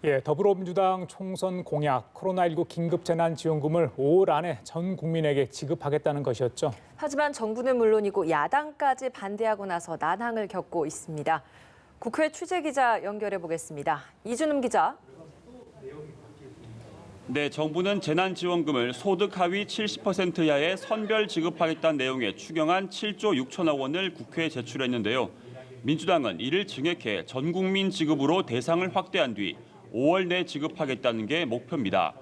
예, 더불어민주당 총선 공약 코로나19 긴급재난지원금을 5월 안에 전 국민에게 지급하겠다는 것이었죠. 하지만 정부는 물론이고 야당까지 반대하고 나서 난항을 겪고 있습니다. 국회 취재기자 연결해 보겠습니다. 이준음 기자. 네, 정부는 재난지원금을 소득 하위 70% 이하의 선별 지급하겠다는 내용의 추경안 7조 6천억 원을 국회에 제출했는데요. 민주당은 이를 증액해 전 국민 지급으로 대상을 확대한 뒤 5월 내 지급하겠다는 게 목표입니다.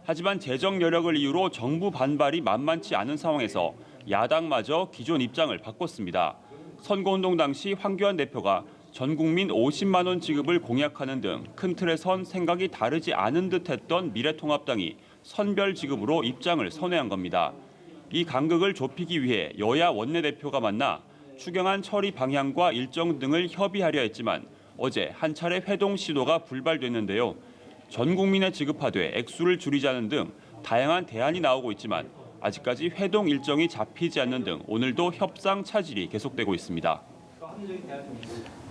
하지만 재정 여력을 이유로 정부 반발이 만만치 않은 상황에서 야당마저 기존 입장을 바꿨습니다. 선거운동 당시 황교안 대표가 전 국민 50만 원 지급을 공약하는 등 큰 틀에선 생각이 다르지 않은 듯했던 미래통합당이 선별 지급으로 입장을 선회한 겁니다. 이 간극을 좁히기 위해 여야 원내대표가 만나 추경안 처리 방향과 일정 등을 협의하려 했지만 어제 한 차례 회동 시도가 불발됐는데요. 전 국민에 지급하되 액수를 줄이자는 등 다양한 대안이 나오고 있지만 아직까지 회동 일정이 잡히지 않는 등 오늘도 협상 차질이 계속되고 있습니다.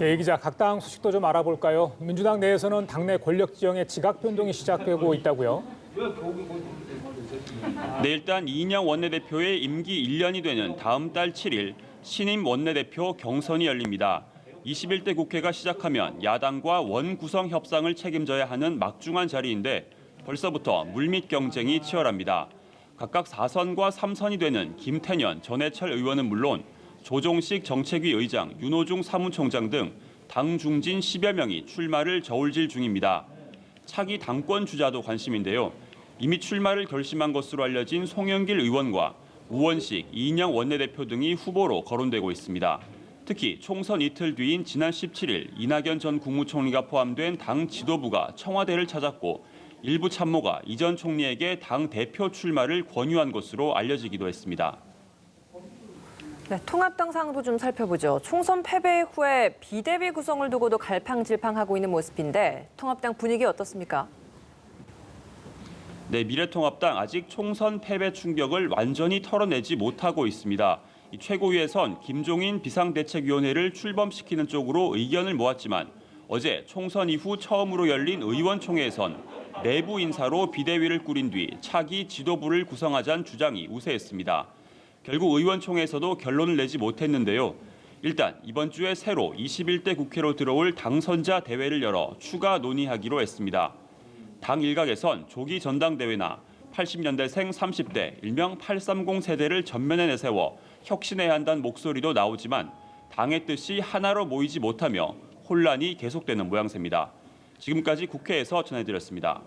예, 이 기자, 각 당 소식도 좀 알아볼까요? 민주당 내에서는 당내 권력 지형의 지각 변동이 시작되고 있다고요. 네, 일단 이인영 원내대표의 임기 1년이 되는 다음 달 7일 신임 원내대표 경선이 열립니다. 21대 국회가 시작하면 야당과 원구성 협상을 책임져야 하는 막중한 자리인데 벌써부터 물밑 경쟁이 치열합니다. 각각 4선과 3선이 되는 김태년, 전해철 의원은 물론 조종식 정책위 의장, 윤호중 사무총장 등 당 중진 10여 명이 출마를 저울질 중입니다. 차기 당권 주자도 관심인데요. 이미 출마를 결심한 것으로 알려진 송영길 의원과 우원식, 이인영 원내대표 등이 후보로 거론되고 있습니다. 특히 총선 이틀 뒤인 지난 17일 이낙연 전 국무총리가 포함된 당 지도부가 청와대를 찾았고 일부 참모가 이 전 총리에게 당 대표 출마를 권유한 것으로 알려지기도 했습니다. 네, 통합당 상황도 좀 살펴보죠. 총선 패배 후에 비대위 구성을 두고도 갈팡질팡하고 있는 모습인데 통합당 분위기 어떻습니까? 네, 미래통합당 아직 총선 패배 충격을 완전히 털어내지 못하고 있습니다. 최고위에선 김종인 비상대책위원회를 출범시키는 쪽으로 의견을 모았지만 어제 총선 이후 처음으로 열린 의원총회에선 내부 인사로 비대위를 꾸린 뒤 차기 지도부를 구성하자는 주장이 우세했습니다. 결국 의원총회에서도 결론을 내지 못했는데요. 일단 이번 주에 새로 21대 국회로 들어올 당선자 대회를 열어 추가 논의하기로 했습니다. 당 일각에선 조기 전당대회나 80년대생 30대, 일명 830 세대를 전면에 내세워 혁신해야 한다는 목소리도 나오지만 당의 뜻이 하나로 모이지 못하며 혼란이 계속되는 모양새입니다. 지금까지 국회에서 전해드렸습니다.